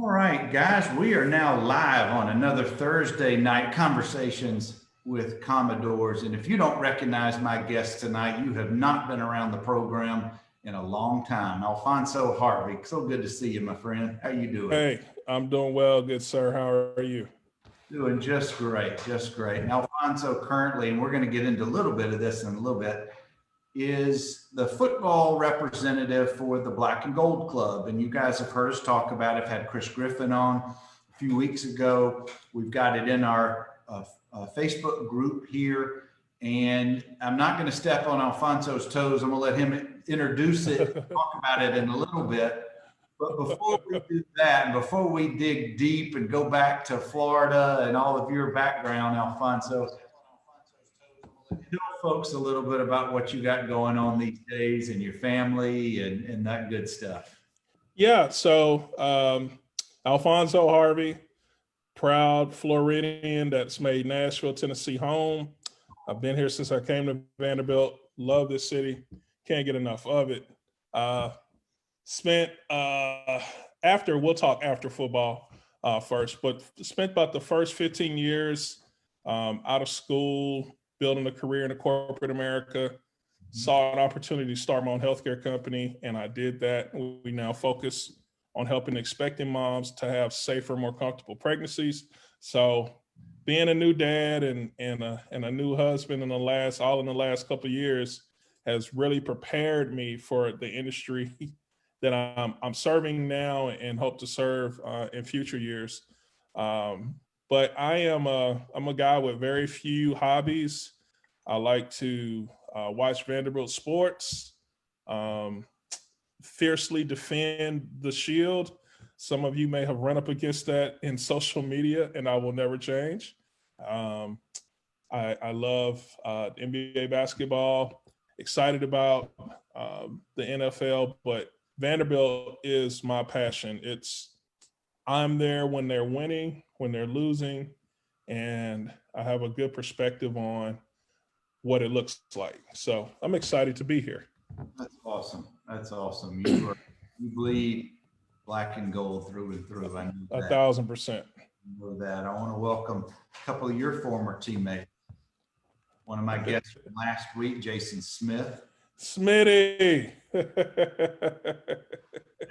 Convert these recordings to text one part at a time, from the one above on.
All right, guys, we are now live on another Thursday night conversations with Commodores. And if you don't recognize my guest tonight, you have not been around the program in a long time. Alphonso Harvey, so good to see you, my friend. How you doing? Hey, I'm doing well, good sir. How are you? Doing just great, just great. And Alphonso currently, and we're going to get into a little bit of this in a little bit, is the football representative for the Black and Gold Club. And you guys have heard us talk about it. I've had Chris Griffin on a few weeks ago. We've got it in our Facebook group here. And I'm not going to step on Alfonso's toes. I'm going to let him introduce it, talk about it in a little bit. But before we do that, and before we dig deep and go back to Florida and all of your background, Alfonso, tell folks a little bit about what you got going on these days and your family and that good stuff. Yeah, so Alphonso Harvey, proud Floridian that's made Nashville, Tennessee home. I've been here since I came to Vanderbilt. Love this city. Can't get enough of it. We'll talk after football first, but spent about the first 15 years out of school, building a career in corporate America, saw an opportunity to start my own healthcare company, and I did that. We now focus on helping expecting moms to have safer, more comfortable pregnancies. So being a new dad and a new husband in the last couple of years has really prepared me for the industry that I'm serving now and hope to serve in future years. But I'm a guy with very few hobbies. I like to watch Vanderbilt sports, fiercely defend the Shield. Some of you may have run up against that in social media, and I will never change. I love NBA basketball, excited about the NFL, but Vanderbilt is my passion. I'm there when they're winning, when they're losing, and I have a good perspective on what it looks like. So I'm excited to be here. That's awesome. That's awesome. You bleed black and gold through and through. I know that. 1,000%. I know that. I want to welcome a couple of your former teammates. One of my guests from last week, Jason Smith. Smitty.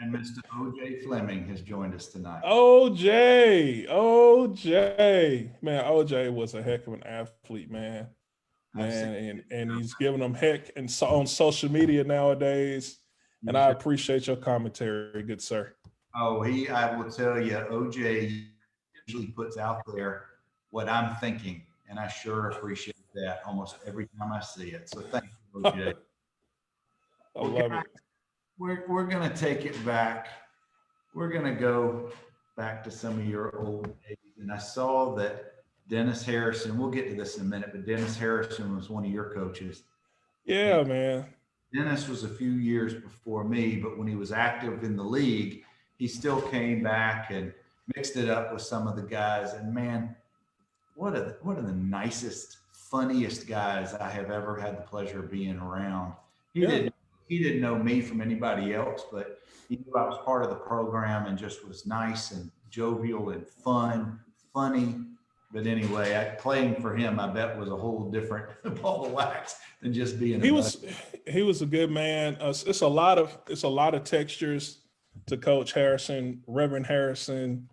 And Mr. OJ Fleming has joined us tonight. OJ. Man, OJ was a heck of an athlete, man. And he's giving them heck and on social media nowadays. And I appreciate your commentary, good sir. Oh, I will tell you, OJ usually puts out there what I'm thinking, and I sure appreciate that almost every time I see it. So thank you, OJ. I love it. We're going to take it back. We're going to go back to some of your old days. And I saw that Dennis Harrison, we'll get to this in a minute, but Dennis Harrison was one of your coaches. Yeah, man. Dennis was a few years before me, but when he was active in the league, he still came back and mixed it up with some of the guys. And man, what are the nicest, funniest guys I have ever had the pleasure of being around. He didn't know me from anybody else, but he knew I was part of the program and just was nice and jovial and funny. But anyway, playing for him, I bet, was a whole different ball of wax than just being. He was a good man. It's a lot of textures to Coach Harrison, Reverend Harrison,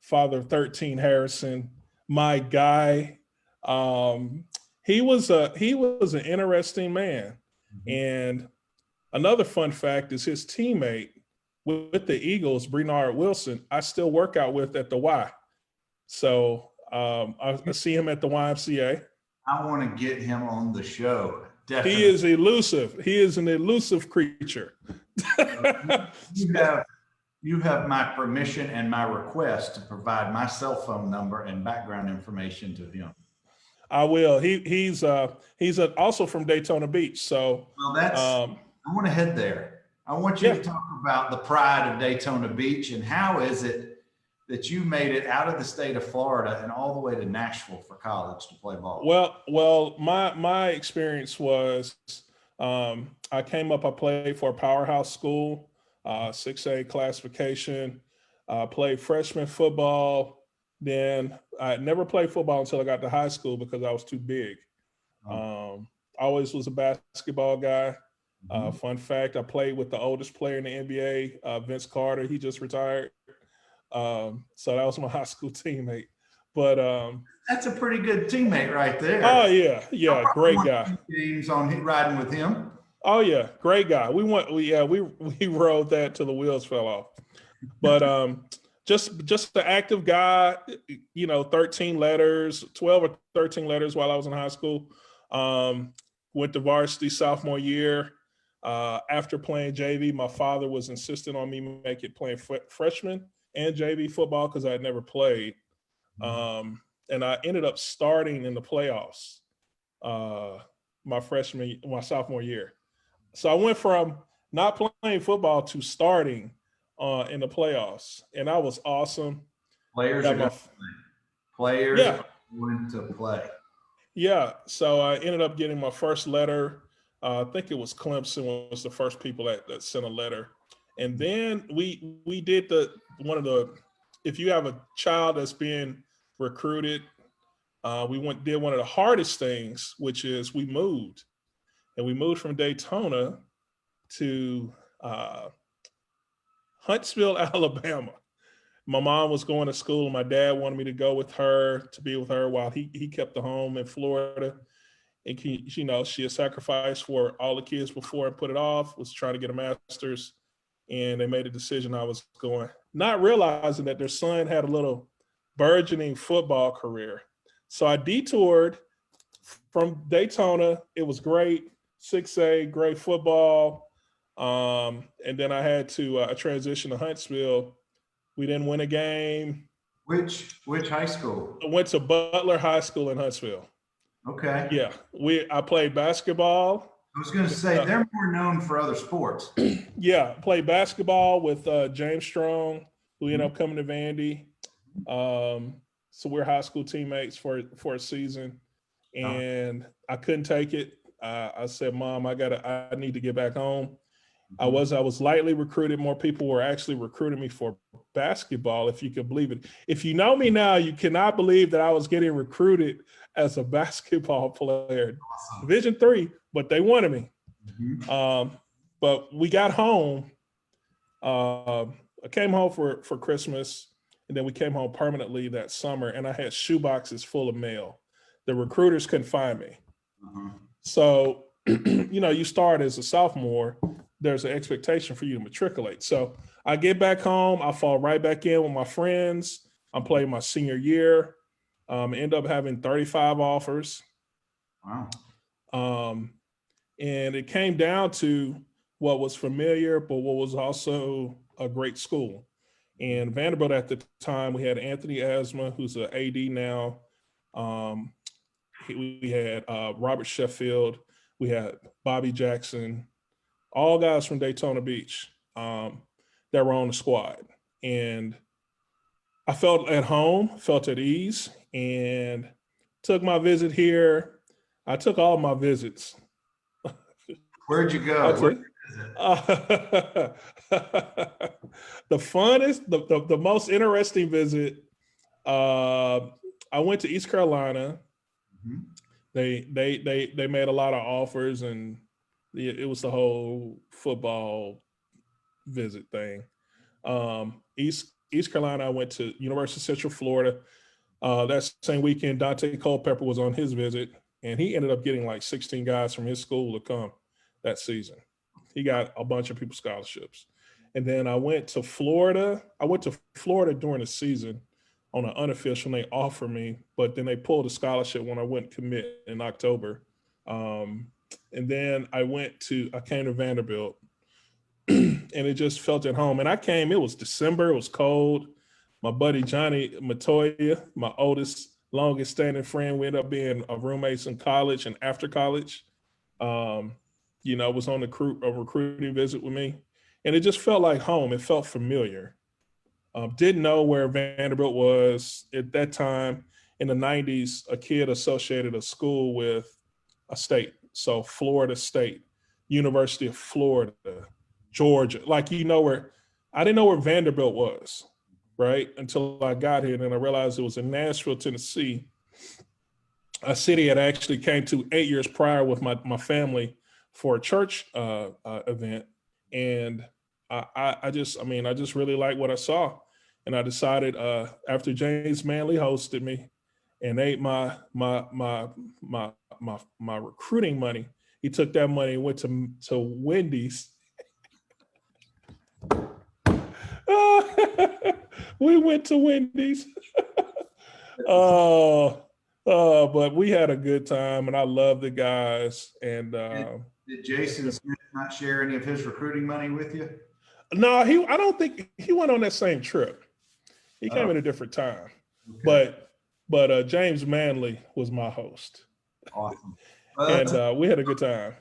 Father 13 Harrison, my guy. He was an interesting man. Mm-hmm. And another fun fact is his teammate with the Eagles, Bernard Wilson, I still work out with at the Y. So I see him at the YMCA. I want to get him on the show. Definitely. He is elusive. He is an elusive creature. You have my permission and my request to provide my cell phone number and background information to him. I will. He's also from Daytona Beach. So I want to head there. I want you to talk about the pride of Daytona Beach and how is it that you made it out of the state of Florida and all the way to Nashville for college to play ball? Well, my experience was I played for a powerhouse school, 6A classification. Played freshman football. Then I never played football until I got to high school because I was too big. Always was a basketball guy. Fun fact, I played with the oldest player in the NBA, Vince Carter. He just retired. So that was my high school teammate. But that's a pretty good teammate right there. Oh yeah, great guy. Games on riding with him. Oh yeah, great guy. We rode that till the wheels fell off. But just the active guy, 13 letters, 12 or 13 letters while I was in high school. Went to varsity sophomore year. After playing JV, my father was insistent on me playing freshman and JV football because I had never played. And I ended up starting in the playoffs my sophomore year. So I went from not playing football to starting in the playoffs, and that was awesome. Players are going to play. Yeah, so I ended up getting my first letter. I think it was Clemson was the first people that sent a letter. And then we did if you have a child that's being recruited, we did one of the hardest things, which is we moved. And we moved from Daytona to Huntsville, Alabama. My mom was going to school and my dad wanted me to go with her, to be with her while he kept the home in Florida. And she had sacrificed for all the kids before and put it off, was trying to get a master's. And they made a decision I was going, not realizing that their son had a little burgeoning football career. So I detoured from Daytona. It was great, 6A, great football. And then I had to transition to Huntsville. We didn't win a game. Which high school? I went to Butler High School in Huntsville. Okay. Yeah, I played basketball. I was going to say they're more known for other sports. Yeah, played basketball with James Strong, who ended up coming to Vandy. So we're high school teammates for a season, and I couldn't take it. I said, "Mom, I need to get back home." I was lightly recruited. More people were actually recruiting me for basketball, if you could believe it. If you know me now, you cannot believe that I was getting recruited as a basketball player. Awesome. Division III, but they wanted me. But we got home. I came home for Christmas, and then we came home permanently that summer, and I had shoeboxes full of mail. The recruiters couldn't find me. So, you start as a sophomore, there's an expectation for you to matriculate. So I get back home, I fall right back in with my friends. I'm playing my senior year. End up having 35 offers. Wow. And it came down to what was familiar, but what was also a great school. And Vanderbilt at the time, we had Anthony Asma, who's an AD now. We had Robert Sheffield. We had Bobby Jackson, all guys from Daytona Beach that were on the squad. And I felt at home, felt at ease, and took my visit here. I took all my visits. Where'd you go? The funnest, the most interesting visit, I went to East Carolina. They made a lot of offers, and it was the whole football visit thing. East Carolina, I went to University of Central Florida. That same weekend, Dante Culpepper was on his visit, and he ended up getting like 16 guys from his school to come that season. He got a bunch of people scholarships. And then I went to Florida. I went to Florida during the season on an unofficial, and they offered me, but then they pulled a scholarship when I went commit in October. And then I came to Vanderbilt, and it just felt at home. And it was December, it was cold. My buddy Johnny Matoya, my oldest, longest standing friend, we ended up being roommates in college and after college. Was on a recruiting visit with me, and it just felt like home. It felt familiar. Didn't know where Vanderbilt was at that time. In the 90s, a kid associated a school with a state. So Florida State, University of Florida, Georgia. I didn't know where Vanderbilt was. right? Until I got here. And then I realized it was in Nashville, Tennessee, a city I actually came to 8 years prior with my family for a church event. And I just really liked what I saw. And I decided after James Manley hosted me and ate my recruiting money, he took that money and went to Wendy's. We went to Wendy's. But we had a good time, and I love the guys. And did Jason Smith not share any of his recruiting money with you? No, I don't think he went on that same trip. He came at a different time. Okay. But James Manley was my host. Awesome. And we had a good time.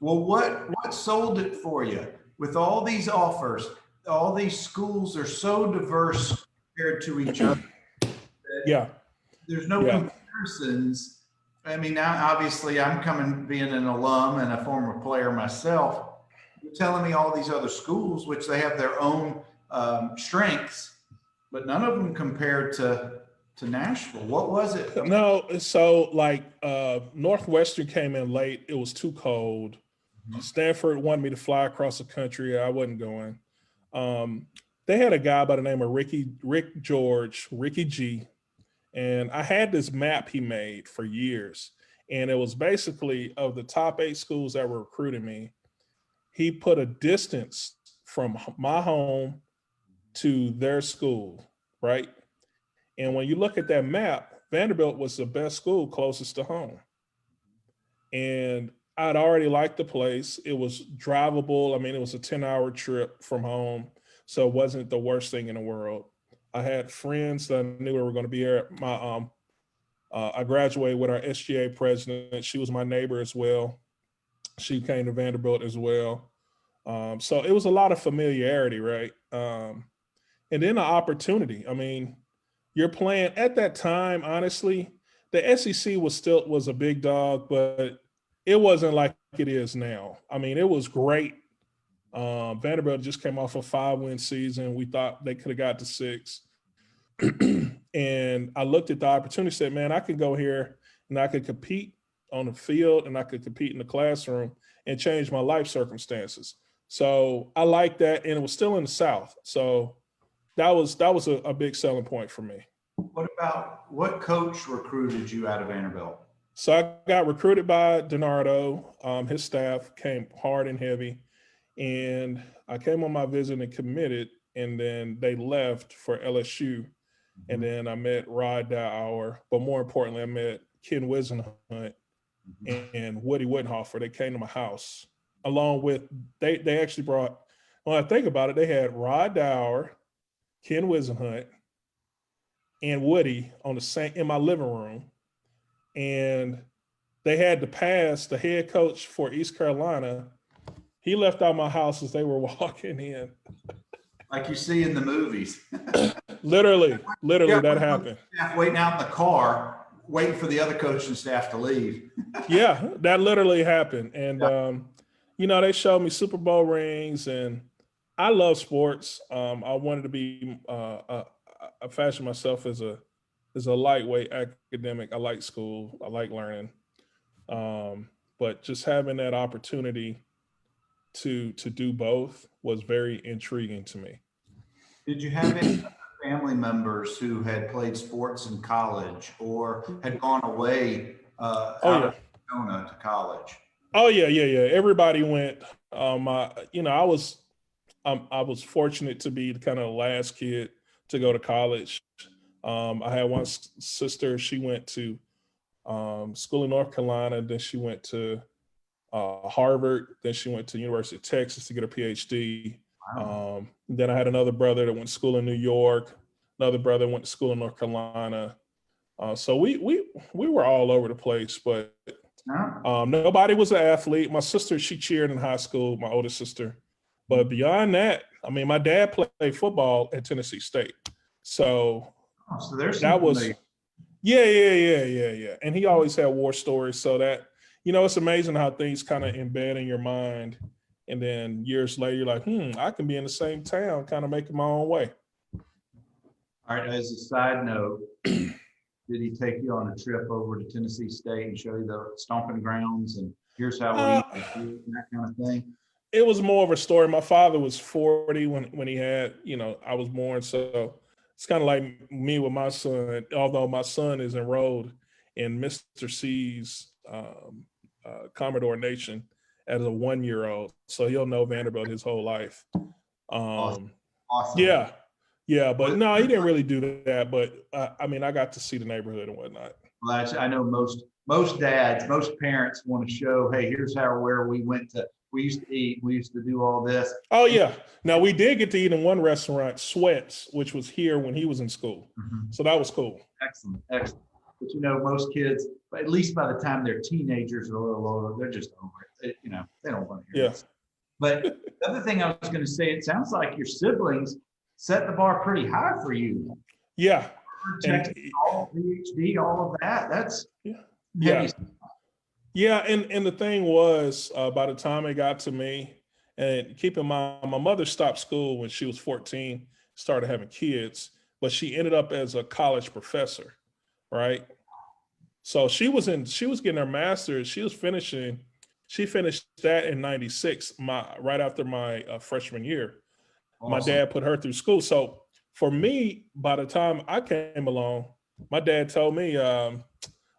Well, what sold it for you? With all these offers, all these schools are so diverse compared to each other. Yeah. There's no comparisons. I mean, now obviously I'm being an alum and a former player myself. You're telling me all these other schools, which they have their own strengths, but none of them compared to Nashville. What was it? No, so like Northwestern came in late. It was too cold. Mm-hmm. Stanford wanted me to fly across the country. I wasn't going. They had a guy by the name of Ricky G. And I had this map he made for years. And it was basically of the top 8 schools that were recruiting me, he put a distance from my home to their school, right? And when you look at that map, Vanderbilt was the best school closest to home. And I'd already liked the place. It was drivable. I mean, it was a 10-hour trip from home. So it wasn't the worst thing in the world. I had friends that I knew were going to be here. I graduated with our SGA president. She was my neighbor as well. She came to Vanderbilt as well. So it was a lot of familiarity, right? And then the opportunity. I mean, you're playing at that time, honestly, the SEC was a big dog, but it wasn't like it is now. I mean, it was great. Vanderbilt just came off a 5-win season. We thought they could have got to 6. And I looked at the opportunity, said, man, I could go here and I could compete on the field and I could compete in the classroom and change my life circumstances. So I like that. And it was still in the South. So that was a big selling point for me. What coach recruited you out of Vanderbilt? So I got recruited by DiNardo. His staff came hard and heavy. And I came on my visit and committed, and then they left for LSU. Mm-hmm. And then I met Rod Dowhower, but more importantly, I met Ken Wisenhunt and Woody Widenhofer. They came to my house along with, they actually brought, when I think about it, they had Rod Dowhower, Ken Wisenhunt, and Woody in my living room. And they had to pass the head coach for East Carolina. He left out my house as they were walking in. Like you see in the movies. Literally that happened. Waiting out in the car, waiting for the other coaching staff to leave. Yeah, that literally happened. And, they showed me Super Bowl rings, and I love sports. I wanted to be, I fashioned myself as a lightweight academic. I like school. I like learning. But just having that opportunity to do both was very intriguing to me. Did you have any family members who had played sports in college or had gone away out of Daytona to college? Oh yeah. Everybody went. I was fortunate to be kind of the last kid to go to college. I had one sister. She went to school in North Carolina. Then she went to Harvard. Then she went to University of Texas to get her PhD. Wow. Then I had another brother that went to school in New York. Another brother went to school in North Carolina. So we were all over the place, but nobody was an athlete. My sister, she cheered in high school, my oldest sister. But beyond that, I mean, my dad played football at Tennessee State. So there's that was, yeah. And he always had war stories. So that, it's amazing how things kind of embed in your mind. And then years later, you're like, I can be in the same town, kind of making my own way. All right, as a side note, did he take you on a trip over to Tennessee State and show you the stomping grounds and here's how we Uh, eat and that kind of thing? it was more of a story. My father was 40 when he had, you know, I was born. So it's kind of like me with my son, although my son is enrolled in Mr. C's Commodore Nation as a 1-year-old. So he'll know Vanderbilt his whole life. Awesome. Awesome. Yeah. Yeah. But Well, no, he didn't really do that. But I mean, I got to see the neighborhood and whatnot. I know most dads, most parents want to show, hey, here's where we went to. We used to eat. We used to do all this. Oh, yeah. Now, we did get to eat in one restaurant, Sweats, which was here when he was in school. So that was cool. Excellent. Excellent. But you know, most kids, at least by the time they're teenagers or a little older, they're just over it. You know, they don't want to hear this. But the other thing I was going to say, it sounds like your siblings set the bar pretty high for you. Yeah. And all PhD, all of that. That's yeah. Yeah, and the thing was, by the time it got to me, and keep in mind, my mother stopped school when she was 14, started having kids, but she ended up as a college professor, right? So she was getting her master's. She finished that in '96, right after my freshman year. Awesome. My dad put her through school. So for me, by the time I came along, my dad told me,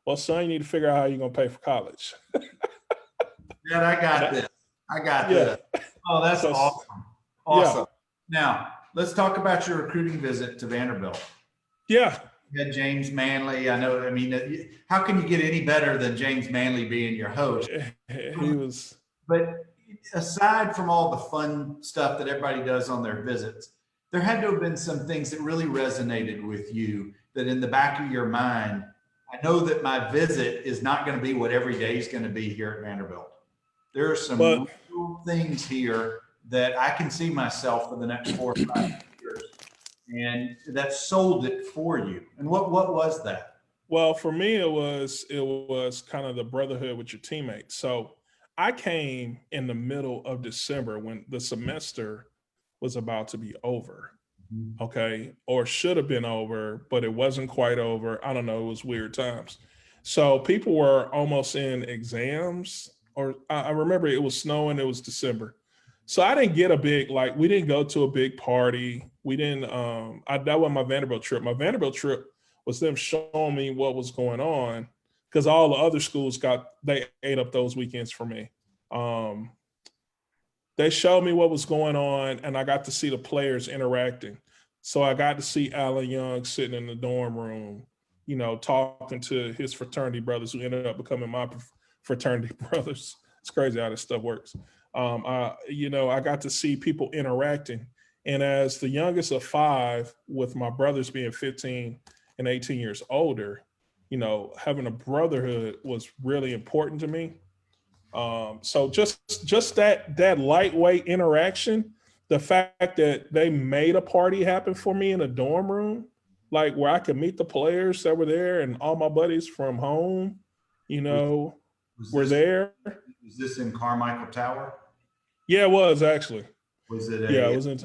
well, son, you need to figure out how you're going to pay for college. Dad, I got this. I got this. Oh, that's awesome. Awesome. Yeah. Now, let's talk about your recruiting visit to Vanderbilt. Yeah. You had James Manley. I mean, how can you get any better than James Manley being your host? He was. But aside from all the fun stuff that everybody does on their visits, there had to have been some things that really resonated with you that in the back of your mind, I know that my visit is not going to be what every day is going to be here at Vanderbilt. There are some real things here that I can see myself for the next 4 or 5 years, and that sold it for you. And what was that? Well, for me, it was kind of the brotherhood with your teammates. So I came in the middle of December when the semester was about to be over. Okay, or should have been over, but it wasn't quite over. I don't know, it was weird times. So people were almost in exams, or I remember it was snowing, it was December. So I didn't get we didn't go to a big party. We didn't, that was my Vanderbilt trip. My Vanderbilt trip was them showing me what was going on because all the other schools they ate up those weekends for me. They showed me what was going on, and I got to see the players interacting. So I got to see Alan Young sitting in the dorm room, you know, talking to his fraternity brothers who ended up becoming my fraternity brothers. It's crazy how this stuff works. I got to see people interacting. And as the youngest of 5, with my brothers being 15 and 18 years older, you know, having a brotherhood was really important to me. So just that lightweight interaction, the fact that they made a party happen for me in a dorm room, like where I could meet the players that were there and all my buddies from home, you know, were there. Was this in Carmichael Tower? Yeah, it was actually. Was it? Yeah, it was in.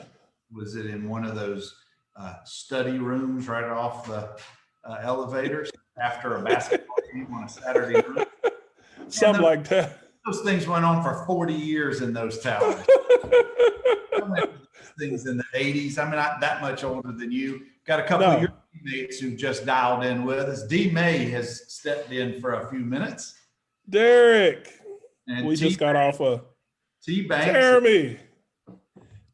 Was it in one of those study rooms right off the elevators after a basketball game on a Saturday night? Something like that. Those things went on for 40 years in those towers. Things in the 80s. I'm not that much older than you. Got a couple of your teammates who just dialed in with us. D. May has stepped in for a few minutes. Derek. And we just got off T-Banks.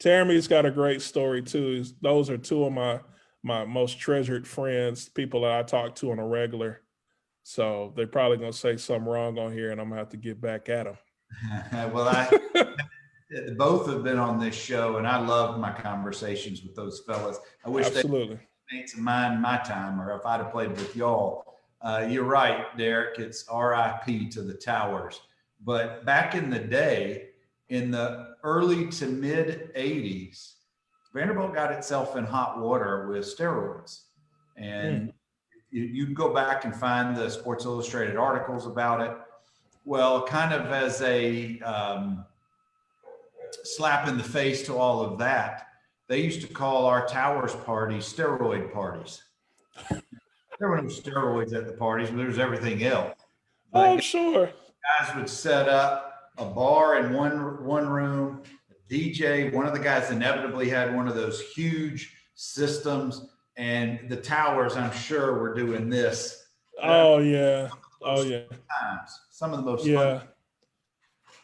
Tammy's got a great story too. Those are two of my most treasured friends, people that I talk to on a regular. So they're probably going to say something wrong on here, and I'm going to have to get back at them. Well, both have been on this show, and I love my conversations with those fellas. I wish they mates of mine my time, or if I'd have played with y'all. You're right, Derek. It's RIP to the Towers. But back in the day, in the early to mid 80s, Vanderbilt got itself in hot water with steroids, and you can go back and find the Sports Illustrated articles about it. Well, kind of as a slap in the face to all of that, they used to call our towers parties steroid parties. There were no steroids at the parties, but there was everything else. Oh, But I'm sure. guys would set up a bar in one room, a DJ. One of the guys inevitably had one of those huge systems, and the towers, I'm sure, were doing this. Oh yeah. Oh yeah. Times, some of the most fun. Yeah.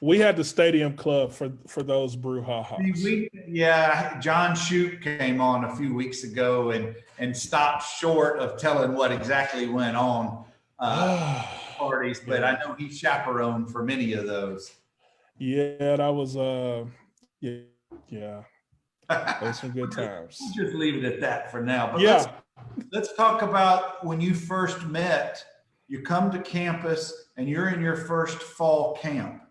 We had the stadium club for those brouhahas. Yeah, John Shoup came on a few weeks ago and stopped short of telling what exactly went on parties, but Yeah. I know he chaperoned for many of those. Yeah, that was yeah. Those some good times. We'll just leave it at that for now. But Yeah. let's talk about when you first met. You come to campus and you're in your first fall camp.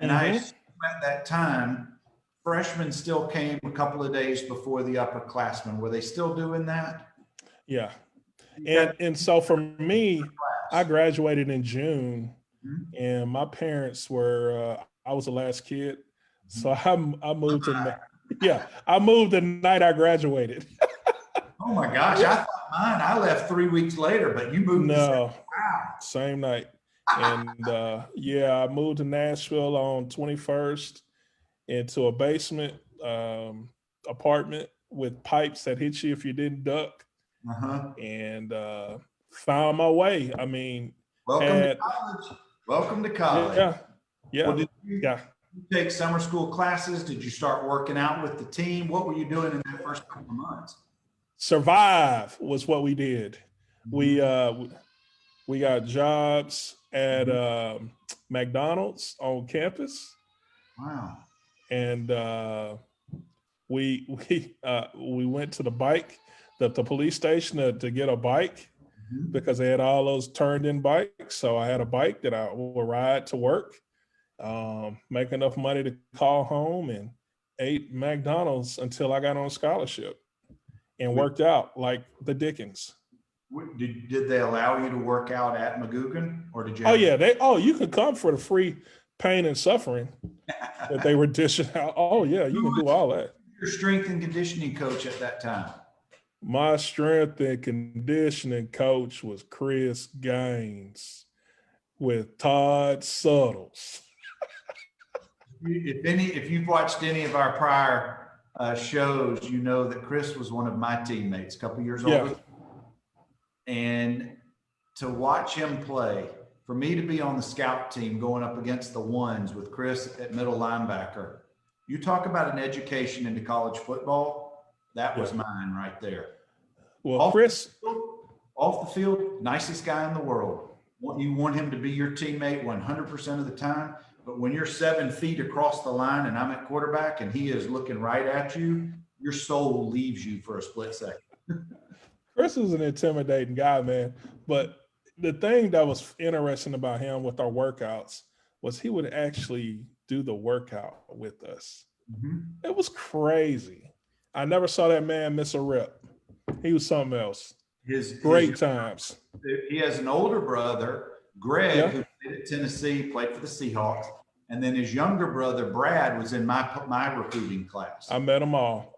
And I assume at that time, freshmen still came a couple of days before the upperclassmen. Were they still doing that? Yeah. And so for me, I graduated in June, and my parents were I was the last kid. So I moved I moved the night I graduated. Oh my gosh, I thought mine, I left 3 weeks later, but you moved. No, wow. same night. And I moved to Nashville on 21st into a basement apartment with pipes that hit you if you didn't duck. And found my way. I mean, welcome to college. Welcome to college. Yeah. Yeah. Well, did you take summer school classes? Did you start working out with the team? What were you doing in that first couple of months? Survive was what we did. We got jobs at McDonald's on campus. Wow. And we went to the police station to get a bike because they had all those turned in bikes. So I had a bike that I would ride to work, make enough money to call home, and ate McDonald's until I got on scholarship and worked out like the Dickens. Did they allow you to work out at McGugin, or did you? You could come for the free pain and suffering that they were dishing out. Oh yeah, you can do all that. Your strength and conditioning coach at that time? My strength and conditioning coach was Chris Gaines with Todd Suttles. If you've watched any of our prior shows, you know that Chris was one of my teammates, a couple years older. And to watch him play, for me to be on the scout team going up against the ones with Chris at middle linebacker, you talk about an education into college football. That was mine right there. Well, Chris, off the field, nicest guy in the world. You want him to be your teammate 100% of the time. But when you're 7 feet across the line and I'm at quarterback and he is looking right at you, your soul leaves you for a split second. Chris was an intimidating guy, man. But the thing that was interesting about him with our workouts was he would actually do the workout with us. It was crazy. I never saw that man miss a rep. He was something else. Great times. He has an older brother, Greg, who played at Tennessee, played for the Seahawks. And then his younger brother, Brad, was in my recruiting class. I met them all.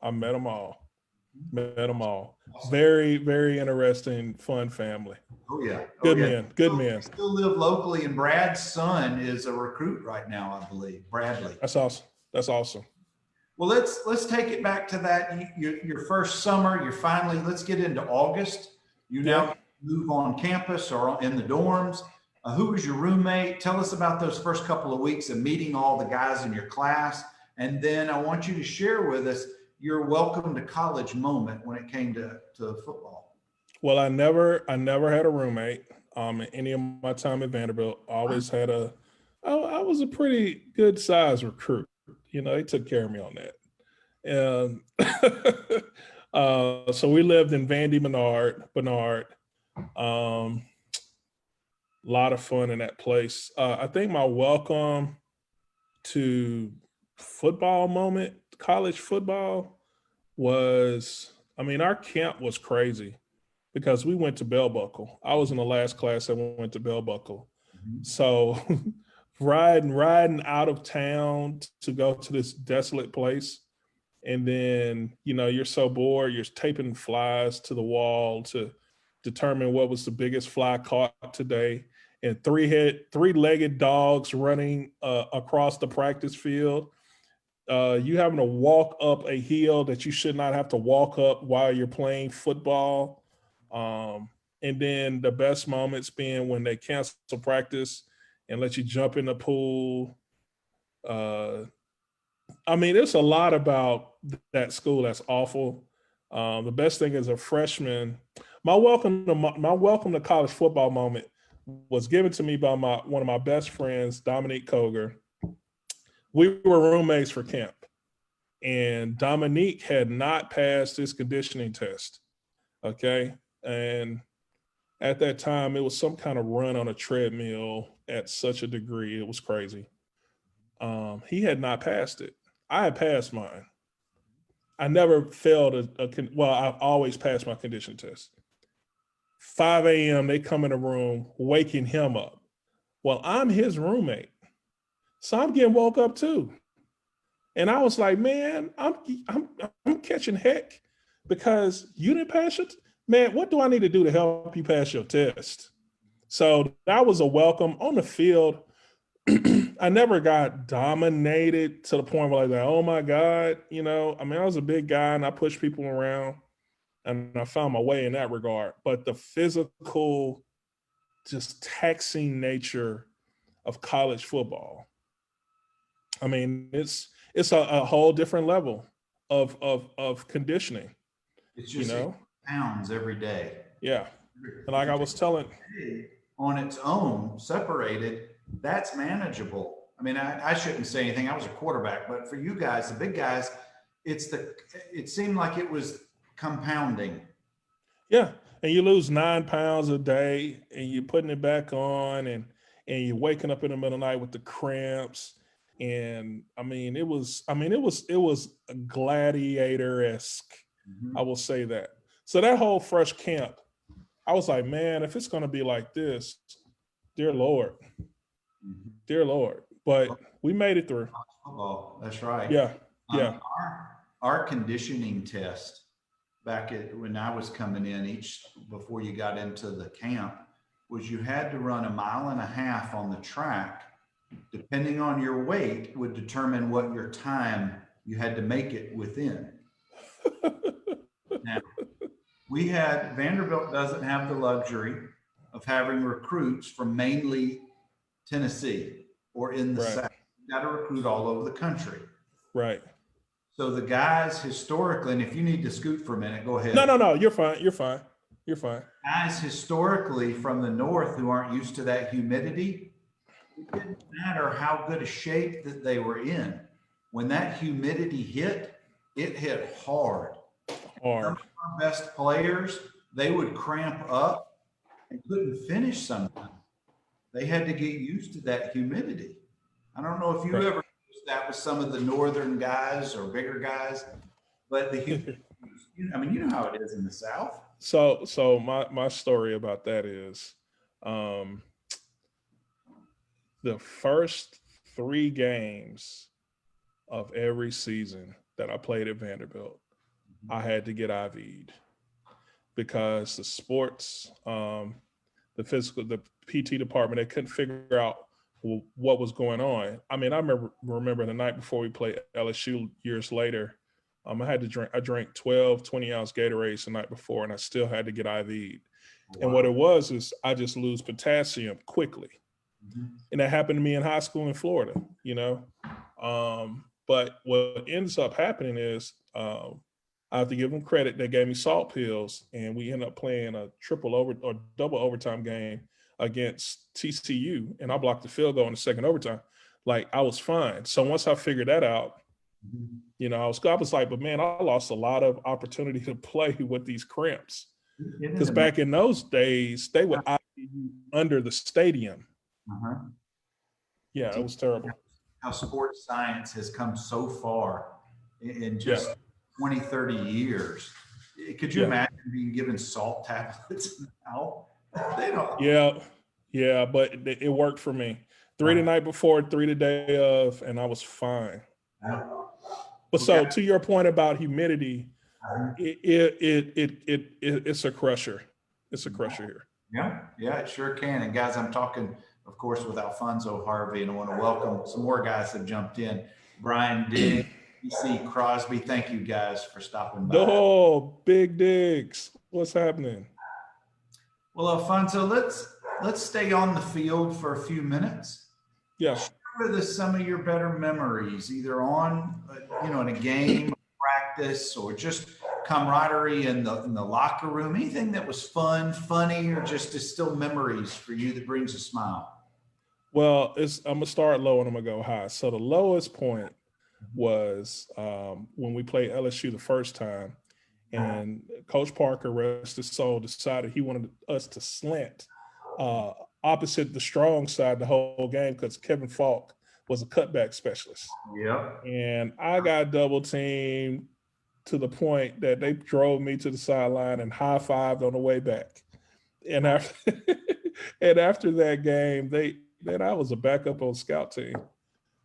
Very, very interesting, fun family. Oh, yeah. Good men. Still live locally, and Brad's son is a recruit right now, I believe, Bradley. That's awesome. Well, let's take it back to that. Your first summer, let's get into August. You now move on campus or in the dorms. Who was your roommate? Tell us about those first couple of weeks of meeting all the guys in your class. And then I want you to share with us your welcome to college moment when it came to football. Well, I never had a roommate. In any of my time at Vanderbilt, I always had I was a pretty good size recruit. You know, they took care of me on that. So we lived in Vandy Bernard. A lot of fun in that place. I think my welcome to football moment, college football, was, our camp was crazy because we went to Bell Buckle. I was in the last class that went to Bell Buckle. So riding out of town to go to this desolate place And then, you're so bored, you're taping flies to the wall to determine what was the biggest fly caught today. And three-legged dogs running across the practice field. You having to walk up a hill that you should not have to walk up while you're playing football. And then the best moments being when they cancel practice and let you jump in the pool. There's a lot about that school that's awful. The best thing as a freshman, my welcome to college football moment was given to me by one of my best friends, Dominique Koger. We were roommates for camp, and Dominique had not passed his conditioning test. Okay, and at that time, it was some kind of run on a treadmill at such a degree. It was crazy. He had not passed it. I had passed mine. I never failed I've always passed my condition test. 5 a.m. they come in the room, waking him up. Well, I'm his roommate, so I'm getting woke up too. And I was like, man, I'm catching heck because you didn't pass it. Man, what do I need to do to help you pass your test? So that was a welcome on the field. I never got dominated to the point where like, oh my God, I was a big guy and I pushed people around and I found my way in that regard. But the physical, just taxing nature of college football, it's a whole different level of conditioning. It's just pounds every day. Yeah. And like I was telling, on its own, separated, that's manageable. I shouldn't say anything. I was a quarterback, but for you guys, the big guys, it seemed like it was compounding. Yeah. And you lose 9 pounds a day and you're putting it back on and you're waking up in the middle of the night with the cramps. And it was gladiator-esque. I will say that. So that whole fresh camp, I was like, man, if it's going to be like this, dear Lord. Dear Lord. But we made it through. Football, that's right. Yeah. Yeah. Our conditioning test back when I was coming in before you got into the camp was you had to run 1.5 miles on the track. Depending on your weight would determine what your time you had to make it within. Now, Vanderbilt doesn't have the luxury of having recruits from mainly Tennessee or in the South. You got to recruit all over the country. Right. So the guys historically, and if you need to scoot for a minute, go ahead. No, you're fine. Guys historically from the north who aren't used to that humidity, it didn't matter how good a shape that they were in. When that humidity hit, it hit hard. Some of our best players, they would cramp up and couldn't finish sometimes. They had to get used to that humidity. I don't know if you ever used that with some of the northern guys or bigger guys, but the humidity, you know how it is in the South. So my story about that is the first 3 games of every season that I played at Vanderbilt, I had to get IV'd because the sports, the physical, the PT department, they couldn't figure out what was going on. I remember the night before we played LSU years later, I drank 12 20-ounce Gatorades the night before, and I still had to get IV'd. Wow. And what it was is I just lose potassium quickly. And that happened to me in high school in Florida, But what ends up happening is I have to give them credit. They gave me salt pills, and we ended up playing a double overtime game against TCU, and I blocked the field goal in the second overtime. Like, I was fine. So once I figured that out, I was like, but man, I lost a lot of opportunity to play with these cramps. Because back in those days, they would IV you under the stadium. Yeah, it was terrible. How sports science has come so far in just 20, 30 years. Could you imagine being given salt tablets now? They don't. Yeah, but it worked for me. 3 the night before, 3 the day of, and I was fine. But so Okay. to your point about humidity, it's a crusher. It's a crusher here. Yeah, yeah, it sure can. And guys, I'm talking, of course, with Alphonso Harvey, and I want to welcome some more guys that jumped in. Brian Diggs, PC Crosby. Thank you guys for stopping by. Oh, big digs. What's happening? Well, Alfonso, let's stay on the field for a few minutes. Yeah. Share with us some of your better memories, either on, in a game, practice, or just camaraderie in the locker room. Anything that was fun, funny, or just is still memories for you that brings a smile. Well, I'm gonna start low and I'm gonna go high. So the lowest point was when we played LSU the first time, and Coach Parker, rest his soul, decided he wanted us to slant opposite the strong side the whole game because Kevin Falk was a cutback specialist. Yep. And I got double teamed to the point that they drove me to the sideline and high-fived on the way back. And after, and after that game, then I was a backup on scout team.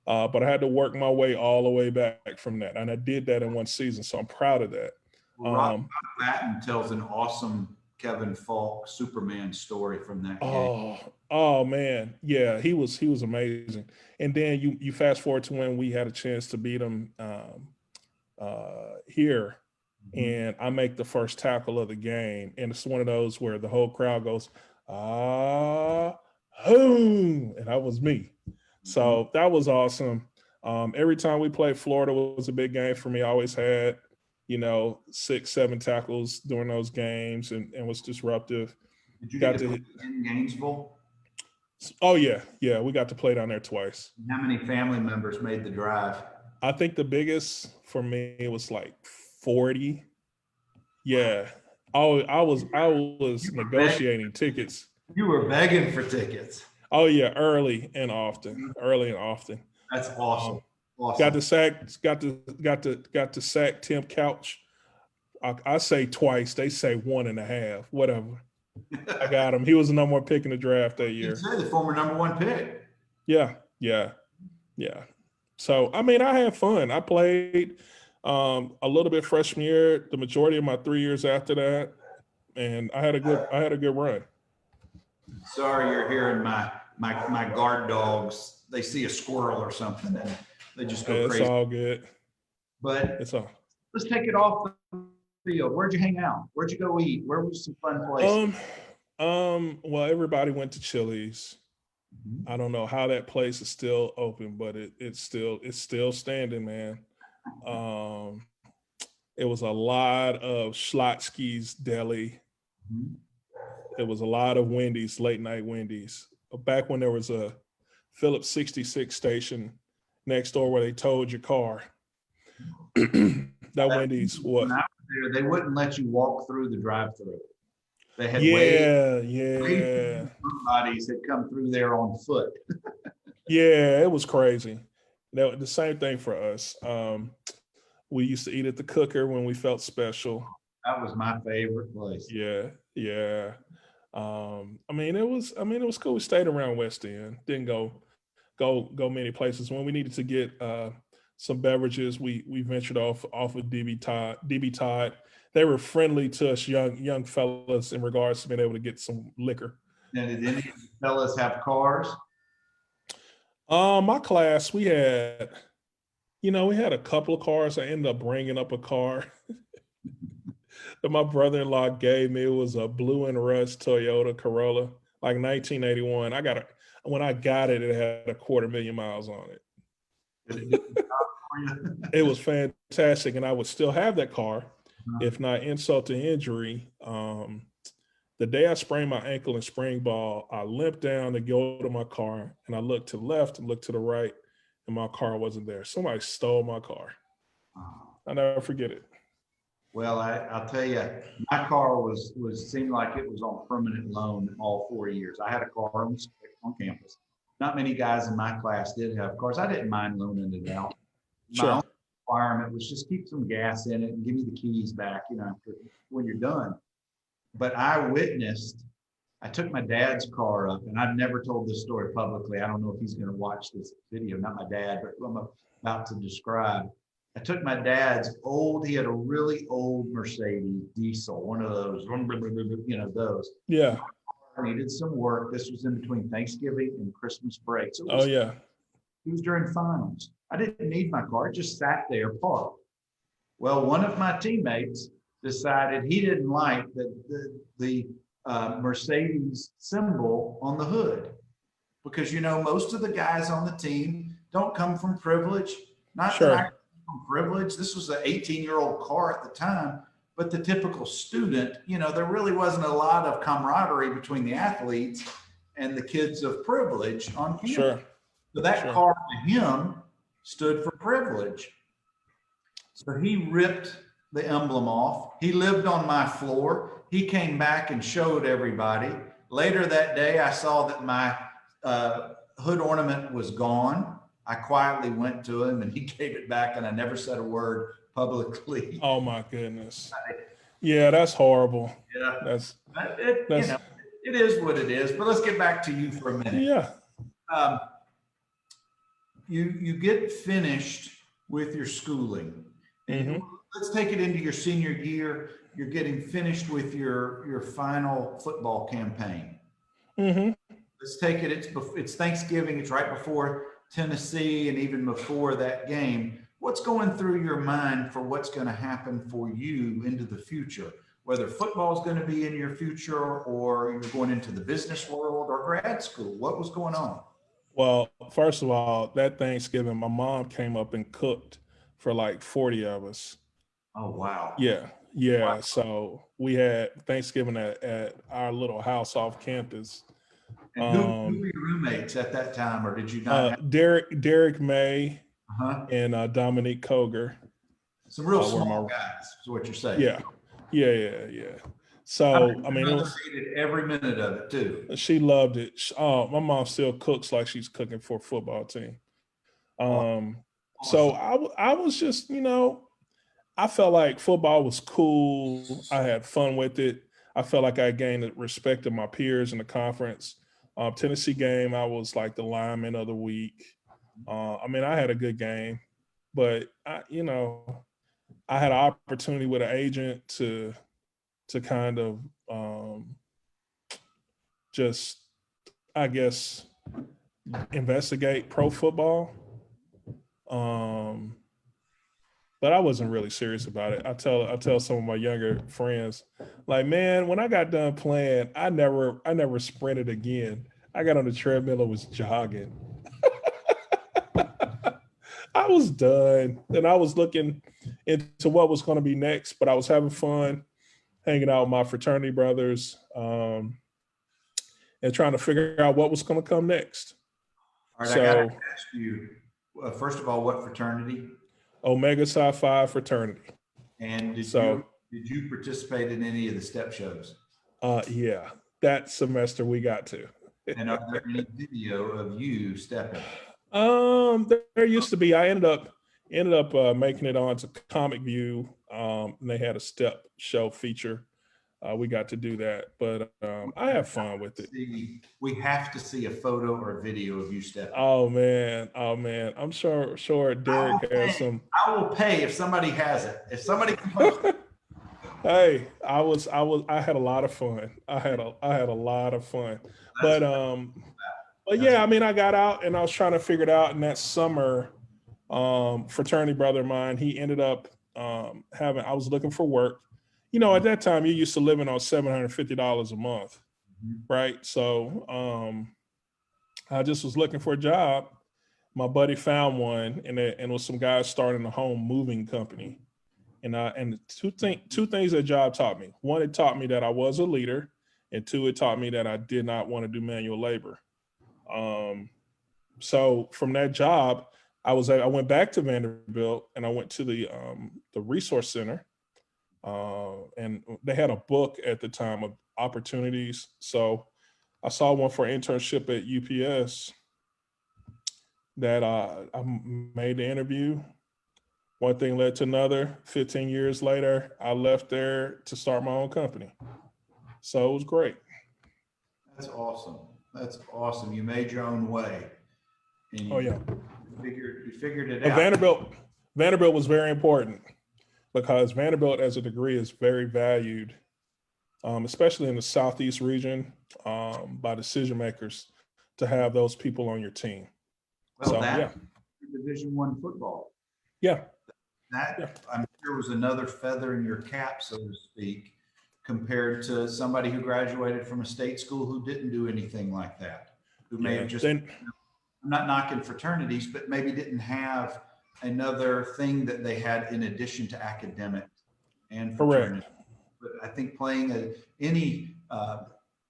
But I had to work my way all the way back from that. And I did that in one season. So I'm proud of that. Rob Patton tells an awesome Kevin Falk Superman story from that game. Oh man. Yeah, he was amazing. And then you fast forward to when we had a chance to beat him here. And I make the first tackle of the game. And it's one of those where the whole crowd goes, ah, boom. And that was me. So that was awesome. Every time we played Florida was a big game for me. I always had, 6, 7 tackles during those games and was disruptive. Did you get to play in Gainesville? Oh yeah. Yeah. We got to play down there twice. How many family members made the drive? I think the biggest for me was like 40. Yeah. I was negotiating tickets. You were begging for tickets. Oh yeah, early and often. That's awesome. Got to sack Tim Couch. I say twice. They say 1.5. Whatever. I got him. He was the number 1 pick in the draft that year. You say the former number 1 pick. Yeah. So I mean, I had fun. I played a little bit freshman year, the majority of my 3 years after that, and I had a good run. Sorry, you're hearing my guard dogs. They see a squirrel or something and they just go crazy. It's all good. But it's all. Let's take it off the field. Where'd you hang out? Where'd you go eat? Where was some fun places? Well, everybody went to Chili's. I don't know how that place is still open, but it's still standing, man. It was a lot of Schlotsky's Deli. It was a lot of Wendy's, late night Wendy's. Back when there was a Phillips 66 station next door where they towed your car. That Wendy's, what? When I was there, they wouldn't let you walk through the drive-through. They had bodies that come through there on foot. Yeah, it was crazy. The same thing for us. We used to eat at the Cooker when we felt special. That was my favorite place. Yeah. I mean, it was cool. We stayed around West End. Didn't go many places. When we needed to get some beverages, we ventured off of DB Todd. They were friendly to us young fellas in regards to being able to get some liquor. Now, did any of the fellas have cars? My class, we had a couple of cars. I ended up bringing up a car that my brother-in-law gave me. It was a blue and rust Toyota Corolla, like 1981. When I got it, it had 250,000 miles on it. It was fantastic, and I would still have that car, if not insult to injury. The day I sprained my ankle in spring ball, I limped down to go to my car, and I looked to the left and looked to the right, and my car wasn't there. Somebody stole my car. I'll never forget it. Well, I'll tell you, my car seemed like it was on permanent loan all 4 years. I had a car on campus. Not many guys in my class did have cars. I didn't mind loaning it out. Sure. My only requirement was just keep some gas in it and give me the keys back, when you're done. But I took my dad's car up, and I've never told this story publicly. I don't know if he's going to watch this video, not my dad, but what I'm about to describe. I took my dad's old, he had a really old Mercedes diesel, one of those, those. Yeah. Needed some work. This was in between Thanksgiving and Christmas break. So Oh yeah. it was during finals. I didn't need my car, it just sat there parked. Well, one of my teammates decided he didn't like the Mercedes symbol on the hood because, most of the guys on the team don't come from privilege. Not that I Sure. come from privilege. This was an 18-year-old car at the time, but the typical student, there really wasn't a lot of camaraderie between the athletes and the kids of privilege on campus. Sure. So that Sure. car to him stood for privilege. So he ripped the emblem off. He lived on my floor. He came back and showed everybody. Later that day, I saw that my hood ornament was gone. I quietly went to him and he gave it back, and I never said a word publicly. Oh my goodness. Yeah, that's horrible. Yeah, That's it is what it is. But let's get back to you for a minute. yeah. You get finished with your schooling. And let's take it into your senior year. You're getting finished with your final football campaign. Let's take it. It's Thanksgiving. It's right before Tennessee, and even before that game. What's going through your mind for what's going to happen for you into the future? Whether football is going to be in your future, or you're going into the business world or grad school. What was going on? Well, first of all, that Thanksgiving, my mom came up and cooked for like 40 of us. Oh, wow. Yeah. Yeah. Wow. So we had Thanksgiving at our little house off campus. And who were your roommates at that time, or did you not? Derek May and Dominique Koger. Some real small guys is what you're saying. Yeah. So I mean, it was, hated every minute of it too. She loved it. My mom still cooks like she's cooking for a football team. So I was just, I felt like football was cool. I had fun with it. I felt like I gained the respect of my peers in the conference. Tennessee game, I was like the lineman of the week. I mean, I had a good game, but I had an opportunity with an agent to kind of just, I guess, investigate pro football. But I wasn't really serious about it. I tell some of my younger friends, like, man, when I got done playing, I never sprinted again. I got on the treadmill and was jogging. I was done, and I was looking into what was going to be next, but I was having fun hanging out with my fraternity brothers, and trying to figure out what was going to come next. All right, I got to ask you, first of all, what fraternity? Omega Psi Phi fraternity. And did you participate in any of the step shows? Yeah, that semester we got to. And are there any video of you stepping? There used to be. I ended up making it onto Comic View, and they had a step show feature. We got to do that, but I have fun with it. We have to see a photo or a video of you stepping. Oh man, I'm sure Derek has some. I will pay if somebody has it. If somebody can post it. Hey, I had a lot of fun. I had a lot of fun, but yeah, I mean, I got out and I was trying to figure it out. And that summer, fraternity brother of mine, he ended up I was looking for work. At that time, you used to living on $750 a month, right? So I just was looking for a job. My buddy found one, and it was some guys starting a home moving company. And two things that job taught me. One, it taught me that I was a leader, and two, it taught me that I did not want to do manual labor. So from that job, I went back to Vanderbilt, and I went to the resource center. And they had a book at the time of opportunities. So I saw one for internship at UPS that I made the interview. One thing led to another. 15 years later, I left there to start my own company. So it was great. That's awesome. That's awesome. You made your own way. And you figured it out. Vanderbilt was very important because Vanderbilt as a degree is very valued, especially in the Southeast region, by decision makers to have those people on your team. Well, So, that yeah. Division I football. Yeah. That Yeah. I'm sure was another feather in your cap, so to speak, compared to somebody who graduated from a state school who didn't do anything like that, who may have just, Then, I'm not knocking fraternities, but maybe didn't have another thing that they had in addition to academics and fraternity. correct. But I think playing any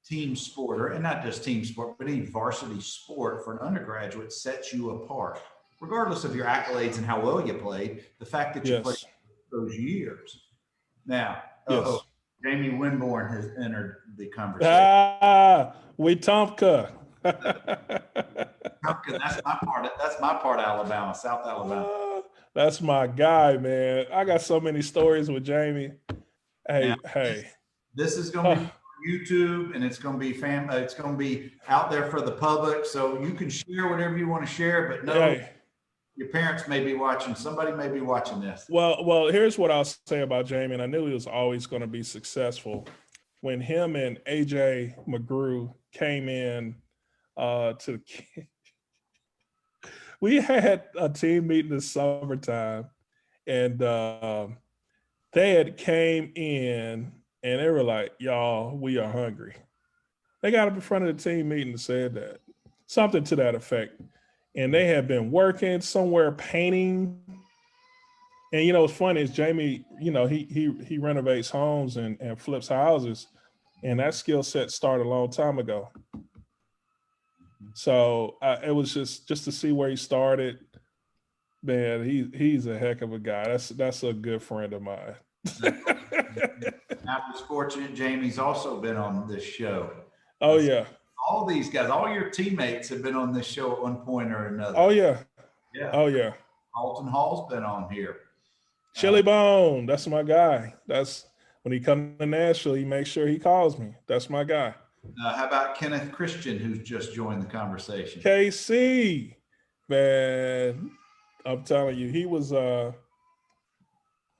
team sport, or and not just team sport, but any varsity sport for an undergraduate sets you apart, regardless of your accolades and how well you played. The fact that you played Yes. those years. Now, Yes. Jamie Winborn has entered the conversation. We Tomka. That's my part. That's my part of Alabama, South Alabama. That's my guy, man. I got so many stories with Jamie. Hey, Now, hey. This is going to be YouTube, and it's going to be it's going to be out there for the public. So you can share whatever you want to share, but no, Hey. Your parents may be watching. Somebody may be watching this. Well, here's what I'll say about Jamie, and I knew he was always going to be successful. When him and AJ McGrew came in to the we had a team meeting this summertime, and they had came in and they were like, "Y'all, we are hungry." They got up in front of the team meeting and said that, something to that effect. And they had been working somewhere painting. And you know, what's funny is Jamie, you know, he renovates homes and flips houses, and that skill set started a long time ago. So it was just to see where he started. Man, he's a heck of a guy. That's a good friend of mine. I was fortunate. Jamie's also been on this show. Oh yeah. All these guys, all your teammates have been on this show at one point or another. Oh yeah. Yeah. Oh yeah. Alton Hall's been on here. Chili Bone, that's my guy. That's when he comes to Nashville, he makes sure he calls me. That's my guy. How about Kenneth Christian, who's just joined the conversation? KC, man, I'm telling you, he was.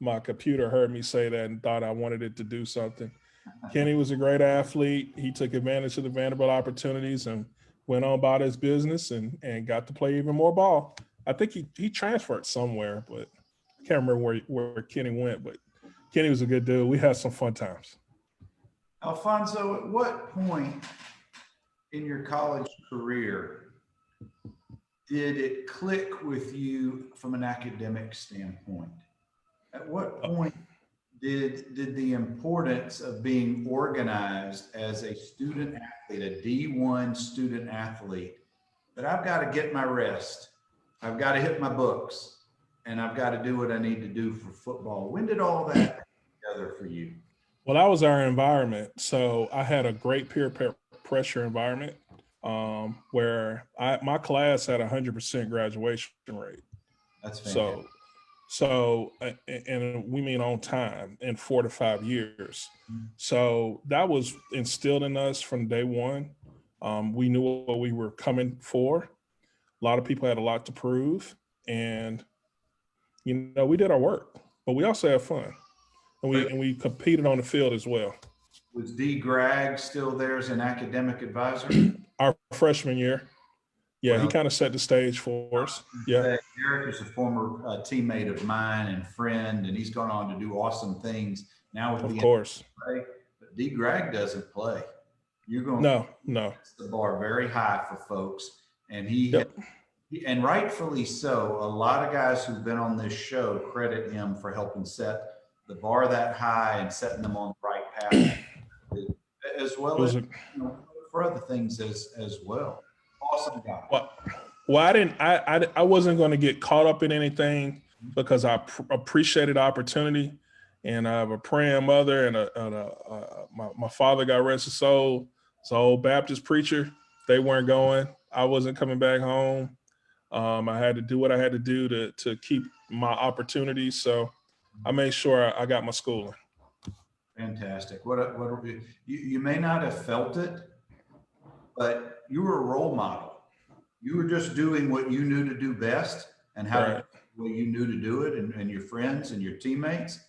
My computer heard me say that and thought I wanted it to do something. Kenny was a great athlete. He took advantage of the Vanderbilt opportunities and went on about his business and got to play even more ball. I think he transferred somewhere, but I can't remember where Kenny went. But Kenny was a good dude. We had some fun times. Alphonso, at what point in your college career did it click with you from an academic standpoint? At what point did the importance of being organized as a student athlete, a D1 student athlete, that I've got to get my rest, I've got to hit my books, and I've got to do what I need to do for football? When did all that come together for you? Well, that was our environment. So I had a great peer pressure environment where my class had 100% graduation rate. That's fantastic. So, and we mean on time in 4 to 5 years. So that was instilled in us from day one. We knew what we were coming for. A lot of people had a lot to prove, and you know, we did our work, but we also had fun, and we competed on the field as well. Was D. Gragg still there as an academic advisor? Our freshman year. Yeah, Well, he kind of set the stage for us. Yeah. Derek is a former teammate of mine and friend, and he's gone on to do awesome things now with Of course. NBA. But D. Gragg doesn't play. You're going No. That's the bar very high for folks, and and rightfully so. A lot of guys who've been on this show credit him for helping set the bar that high and setting them on the right path, as well as for other things as well. Awesome guy. Well, I wasn't going to get caught up in anything because I appreciated the opportunity, and I have a praying mother and my father, God rest his soul, is an old Baptist preacher. They weren't going. I wasn't coming back home. I had to do what I had to do to keep my opportunities. So I made sure I got my schooling. Fantastic. You may not have felt it, but you were a role model. You were just doing what you knew to do best and how to the way you knew to do it, and your friends and your teammates.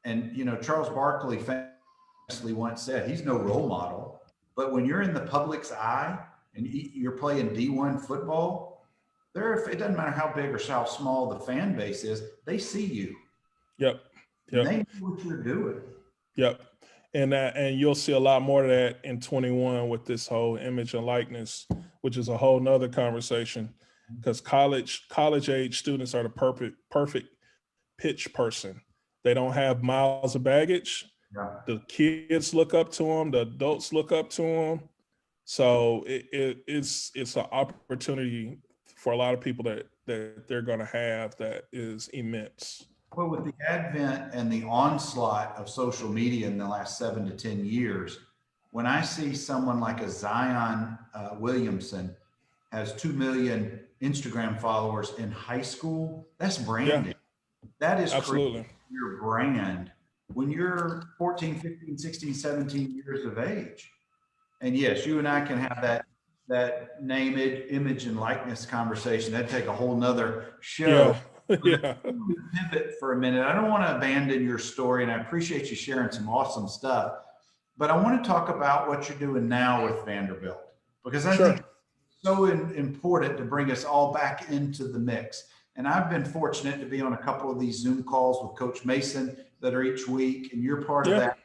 And, Charles Barkley famously once said, he's no role model, but when you're in the public's eye and you're playing D1 football, it doesn't matter how big or how small the fan base is, they see you. Yep. And Yep. they know what you're doing. Yep. And you'll see a lot more of that in 21 with this whole image and likeness, which is a whole nother conversation, because college age students are the perfect pitch person. They don't have miles of baggage. Yeah. The kids look up to them. The adults look up to them. So it's an opportunity for a lot of people that they're going to have that is immense. Well, with the advent and the onslaught of social media in the last 7 to 10 years, when I see someone like a Zion Williamson has 2 million Instagram followers in high school, that's branding. Yeah, that is absolutely your brand when you're 14, 15, 16, 17 years of age. And yes, you and I can have that name, image, and likeness conversation. That'd take a whole nother show. Yeah. Pivot for a minute. I don't want to abandon your story, and I appreciate you sharing some awesome stuff. But I want to talk about what you're doing now with Vanderbilt, because I think it's so important to bring us all back into the mix. And I've been fortunate to be on a couple of these Zoom calls with Coach Mason that are each week, and you're part of that.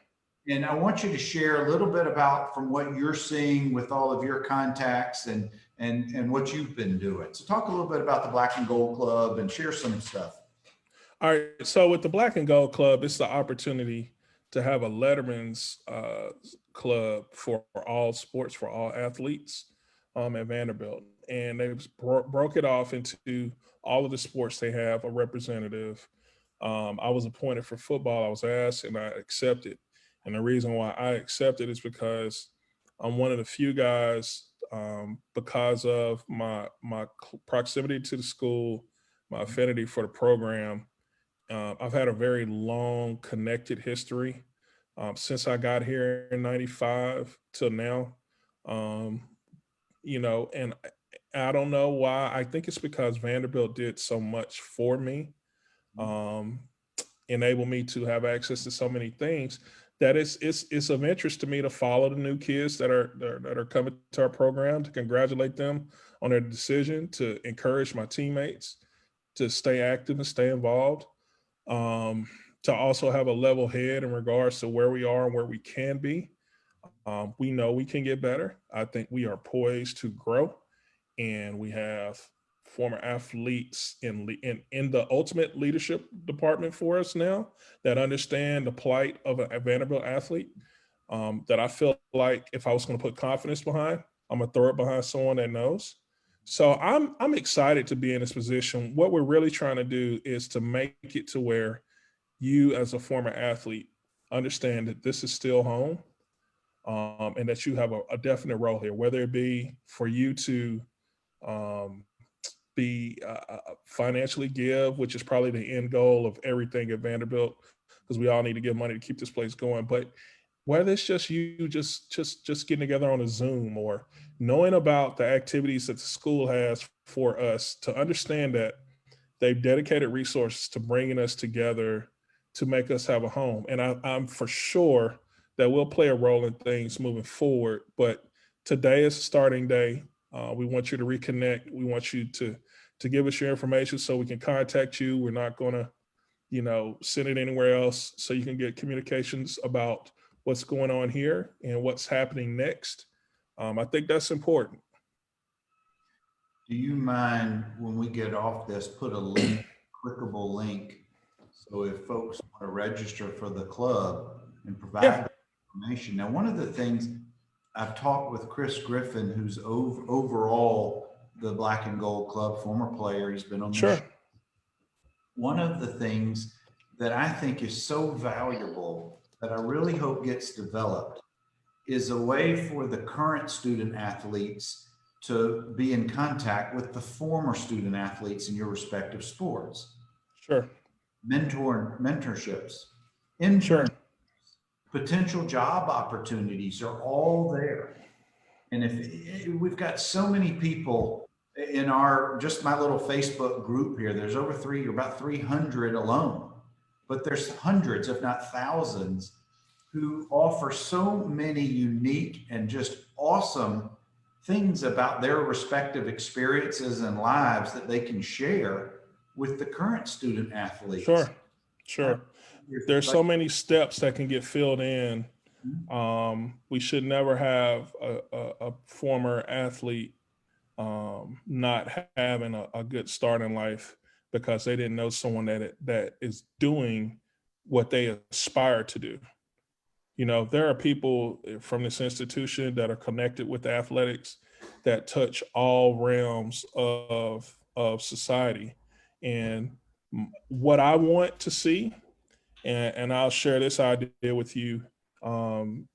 And I want you to share a little bit about from what you're seeing with all of your contacts and what you've been doing. So talk a little bit about the Black and Gold Club and share some stuff. All right. So with the Black and Gold Club, it's the opportunity to have a Letterman's club for all sports, for all athletes at Vanderbilt. And they broke it off into all of the sports. They have a representative. I was appointed for football. I was asked and I accepted. And the reason why I accepted is because I'm one of the few guys, because of my proximity to the school, my affinity for the program. I've had a very long connected history since I got here in '95 till now. And I don't know why. I think it's because Vanderbilt did so much for me, enable me to have access to so many things, that it's of interest to me to follow the new kids that are coming to our program, to congratulate them on their decision, to encourage my teammates to stay active and stay involved, to also have a level head in regards to where we are and where we can be. We know we can get better. I think we are poised to grow, and we have former athletes in the ultimate leadership department for us now that understand the plight of a Vanderbilt athlete, that I feel like if I was going to put confidence behind, I'm going to throw it behind someone that knows. So I'm excited to be in this position. What we're really trying to do is to make it to where you as a former athlete understand that this is still home, and that you have a definite role here, whether it be for you to be financially give, which is probably the end goal of everything at Vanderbilt, because we all need to give money to keep this place going. But whether it's just you just getting together on a Zoom, or knowing about the activities that the school has for us, to understand that they've dedicated resources to bringing us together to make us have a home. And I'm for sure that we'll play a role in things moving forward. But today is the starting day. We want you to reconnect. We want you to give us your information so we can contact you. We're not going to, send it anywhere else, so you can get communications about what's going on here and what's happening next. I think that's important. Do you mind, when we get off this, put a link, clickable link, so if folks want to register for the club and provide information. Now, one of the things I've talked with Chris Griffin, who's overall the Black and Gold Club, former player. He's been on the show. One of the things that I think is so valuable that I really hope gets developed is a way for the current student athletes to be in contact with the former student athletes in your respective sports. Sure. Mentorships, internships, potential job opportunities are all there. And if we've got so many people in our, just my little Facebook group here, there's about 300 alone, but there's hundreds, if not thousands, who offer so many unique and just awesome things about their respective experiences and lives that they can share with the current student athletes. Sure, sure. There's so many steps that can get filled in. We should never have a former athlete not having a good start in life because they didn't know someone that is doing what they aspire to do. You know, there are people from this institution that are connected with athletics that touch all realms of society. And what I want to see, and I'll share this idea with you,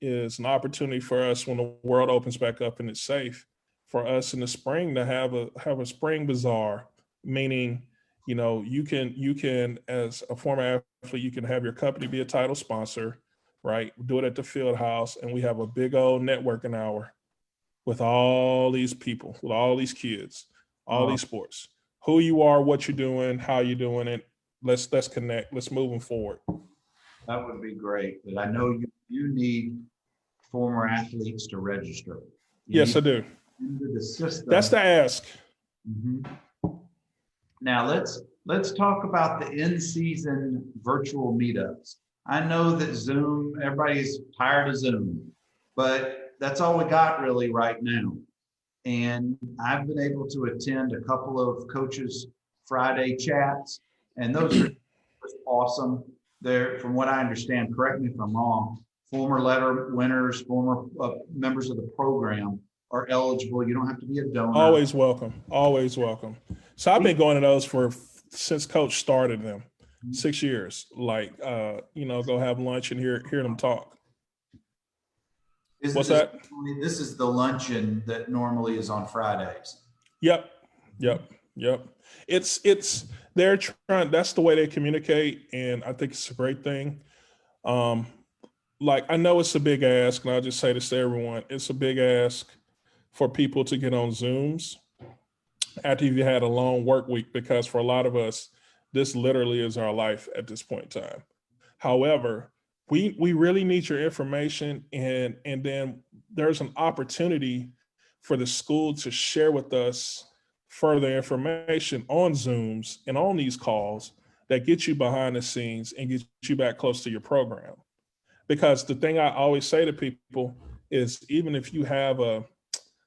is an opportunity for us when the world opens back up and it's safe, for us in the spring to have a spring bazaar, meaning, you know, you can as a former athlete, you can have your company be a title sponsor, right? Do it at the field house, and we have a big old networking hour with all these people, with all these kids, all these sports, who you are, what you're doing, how you're doing it. Let's connect. Let's move them forward. That would be great, but I know you need former athletes to register. Yes, I do. Into the system. That's the ask. Now let's talk about the in-season virtual meetups. I know that Zoom, everybody's tired of Zoom, but that's all we got really right now. And I've been able to attend a couple of coaches Friday chats, and those are awesome. They're, from what I understand, correct me if I'm wrong, former letter winners, former members of the program are eligible. You don't have to be a donor. Always welcome. Always welcome. So I've been going to those since Coach started them, 6 years. Like, you know, go have lunch and hear them talk. What's that? This is the luncheon that normally is on Fridays. Yep. It's they're trying. That's the way they communicate, and I think it's a great thing. Like, I know it's a big ask, and I'll just say this to everyone: it's a big ask for people to get on Zooms after you've had a long work week, because for a lot of us, this literally is our life at this point in time. However, we really need your information, and then there's an opportunity for the school to share with us further information on Zooms and on these calls that get you behind the scenes and get you back close to your program. Because the thing I always say to people is, even if you have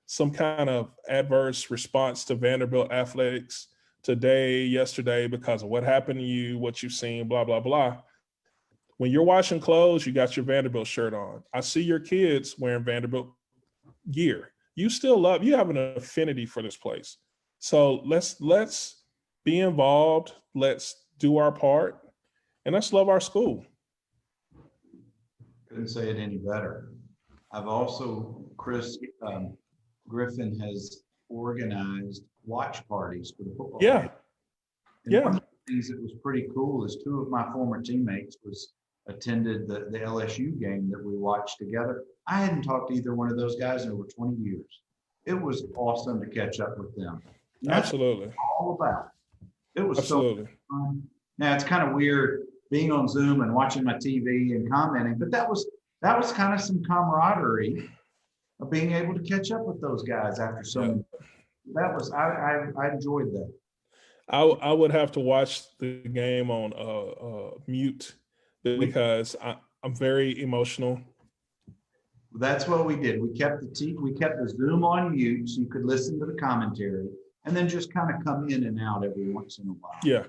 some kind of adverse response to Vanderbilt athletics today, yesterday, because of what happened to you, what you've seen, blah, blah, blah. When you're washing clothes, you got your Vanderbilt shirt on. I see your kids wearing Vanderbilt gear. You have an affinity for this place. So let's be involved. Let's do our part, and let's love our school. Couldn't say it any better. I've also, Chris Griffin has organized watch parties for the football game. And one of the things that was pretty cool is two of my former teammates attended the LSU game that we watched together. I hadn't talked to either one of those guys in over 20 years. It was awesome to catch up with them. Absolutely. All about it. It was absolutely so fun. Now it's kind of weird being on Zoom and watching my TV and commenting, but that was kind of some camaraderie of being able to catch up with those guys after so many. That was I enjoyed that. I would have to watch the game on mute because I'm very emotional. That's what we did. We kept the Zoom on mute so you could listen to the commentary, and then just kind of come in and out every once in a while. Yeah.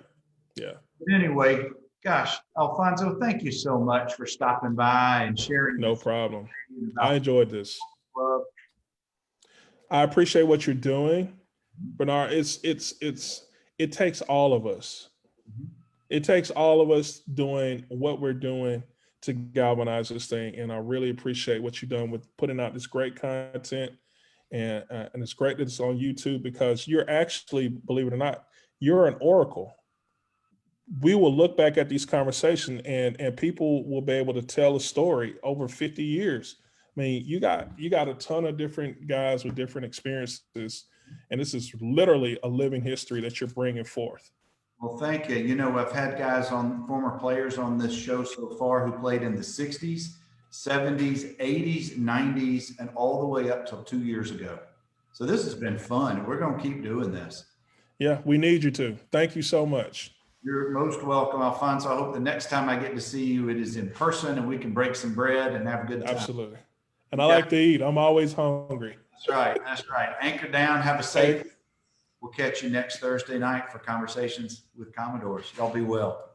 But anyway, gosh, Alphonso, thank you so much for stopping by and sharing. No problem. I enjoyed this. I appreciate what you're doing, Bernard. It takes all of us. It takes all of us doing what we're doing to galvanize this thing. And I really appreciate what you've done with putting out this great content. And it's great that it's on YouTube, because you're actually, believe it or not, you're an oracle. We will look back at these conversations and people will be able to tell a story over 50 years. I mean, you got a ton of different guys with different experiences And this is literally a living history that you're bringing forth. Well, thank you. You know, I've had guys former players on this show so far who played in the 60s, 70s, 80s, 90s, and all the way up till 2 years ago. So this has been fun. We're going to keep doing this. Yeah, we need you to. Thank you so much. You're most welcome, Alphonso. I hope the next time I get to see you, it is in person and we can break some bread and have a good time. Absolutely. And I like to eat. I'm always hungry. That's right. That's right. Anchor down. Have a safe. We'll catch you next Thursday night for Conversations with Commodores. Y'all be well.